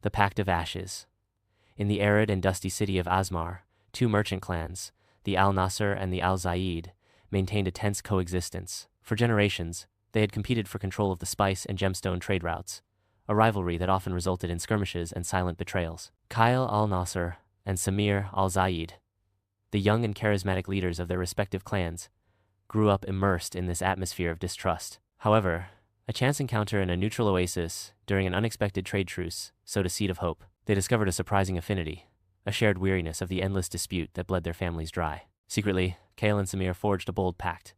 The Pact of Ashes. In the arid and dusty city of Azmar, two merchant clans, the Al-Nasser and the Al-Zayid, maintained a tense coexistence. For generations, they had competed for control of the spice and gemstone trade routes, a rivalry that often resulted in skirmishes and silent betrayals. Kael Al-Nasser and Samir Al-Zayid, the young and charismatic leaders of their respective clans, grew up immersed in this atmosphere of distrust. However, a chance encounter in a neutral oasis during an unexpected trade truce sowed a seed of hope. They discovered a surprising affinity, a shared weariness of the endless dispute that bled their families dry. Secretly, Kael and Samir forged a bold pact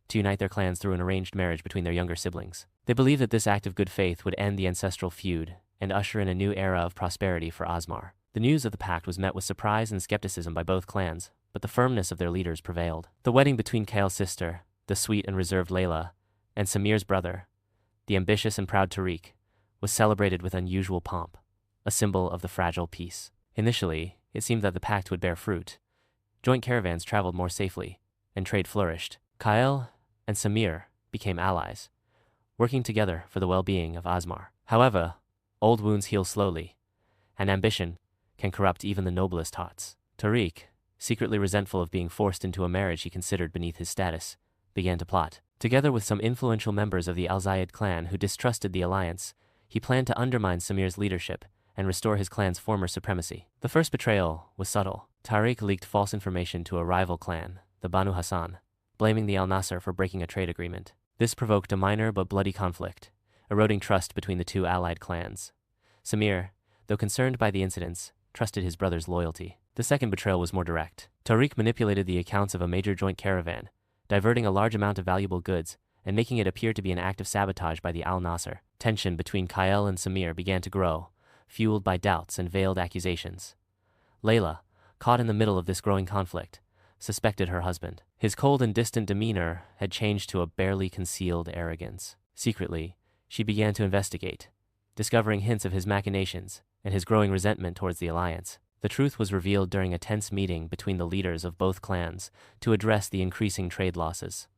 to unite their clans through an arranged marriage between their younger siblings. They believed that this act of good faith would end the ancestral feud and usher in a new era of prosperity for Azmar. The news of the pact was met with surprise and skepticism by both clans, but the firmness of their leaders prevailed. The wedding between Kael's sister, the sweet and reserved Layla, and Samir's brother, the ambitious and proud Tariq, was celebrated with unusual pomp, a symbol of the fragile peace. Initially, it seemed that the pact would bear fruit. Joint caravans traveled more safely, and trade flourished. Kael and Samir became allies, working together for the well-being of Azmar. However, old wounds heal slowly, and ambition can corrupt even the noblest hearts. Tariq, secretly resentful of being forced into a marriage he considered beneath his status, began to plot. Together with some influential members of the Al-Zayid clan who distrusted the alliance, he planned to undermine Samir's leadership and restore his clan's former supremacy. The first betrayal was subtle. Tariq leaked false information to a rival clan, the Banu Hassan, blaming the Al-Nasser for breaking a trade agreement. This provoked a minor but bloody conflict, eroding trust between the two allied clans. Samir, though concerned by the incidents, trusted his brother's loyalty. The second betrayal was more direct. Tariq manipulated the accounts of a major joint caravan, diverting a large amount of valuable goods and making it appear to be an act of sabotage by the Al-Nasser. Tension between Kael and Samir began to grow, fueled by doubts and veiled accusations. Layla, caught in the middle of this growing conflict, suspected her husband. His cold and distant demeanor had changed to a barely concealed arrogance. Secretly, she began to investigate, discovering hints of his machinations and his growing resentment towards the alliance. The truth was revealed during a tense meeting between the leaders of both clans to address the increasing trade losses.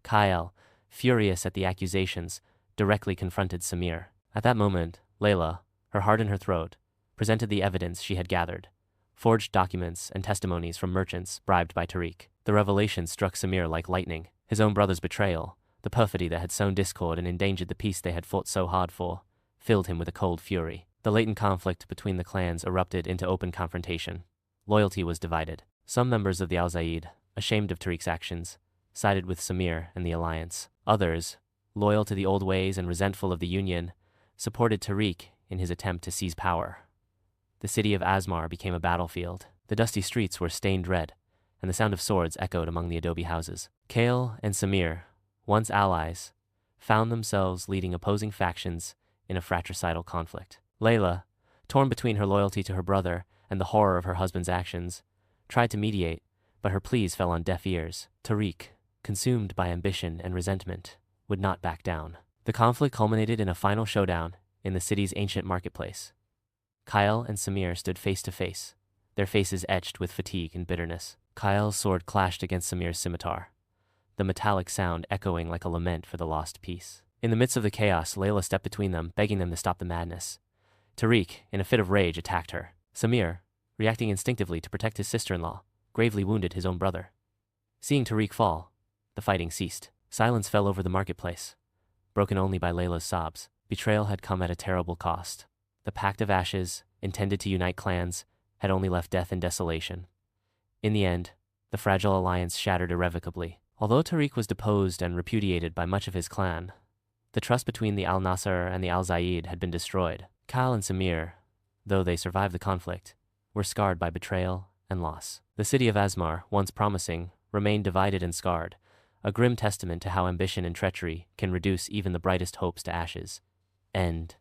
Kael, furious at the accusations, directly confronted Samir. At that moment, Layla, her heart in her throat, presented the evidence she had gathered, forged documents and testimonies from merchants bribed by Tariq. The revelation struck Samir like lightning. His own brother's betrayal, the perfidy that had sown discord and endangered the peace they had fought so hard for, filled him with a cold fury. The latent conflict between the clans erupted into open confrontation. Loyalty was divided. Some members of the Al-Zayid, ashamed of Tariq's actions, sided with Samir and the alliance. Others, loyal to the old ways and resentful of the union, supported Tariq in his attempt to seize power. The city of Azmar became a battlefield. The dusty streets were stained red, and the sound of swords echoed among the adobe houses. Kael and Samir, once allies, found themselves leading opposing factions in a fratricidal conflict. Layla, torn between her loyalty to her brother and the horror of her husband's actions, tried to mediate, but her pleas fell on deaf ears. Tariq, consumed by ambition and resentment, would not back down. The conflict culminated in a final showdown in the city's ancient marketplace. Kael and Samir stood face to face, their faces etched with fatigue and bitterness. Kael's sword clashed against Samir's scimitar, the metallic sound echoing like a lament for the lost peace. In the midst of the chaos, Layla stepped between them, begging them to stop the madness. Tariq, in a fit of rage, attacked her. Samir, reacting instinctively to protect his sister-in-law, gravely wounded his own brother. Seeing Tariq fall, the fighting ceased. Silence fell over the marketplace, broken only by Layla's sobs. Betrayal had come at a terrible cost. The Pact of Ashes, intended to unite clans, had only left death and desolation. In the end, the fragile alliance shattered irrevocably. Although Tariq was deposed and repudiated by much of his clan, the trust between the Al-Nasser and the Al-Zayid had been destroyed. Kael and Samir, though they survived the conflict, were scarred by betrayal and loss. The city of Azmar, once promising, remained divided and scarred, a grim testament to how ambition and treachery can reduce even the brightest hopes to ashes. End.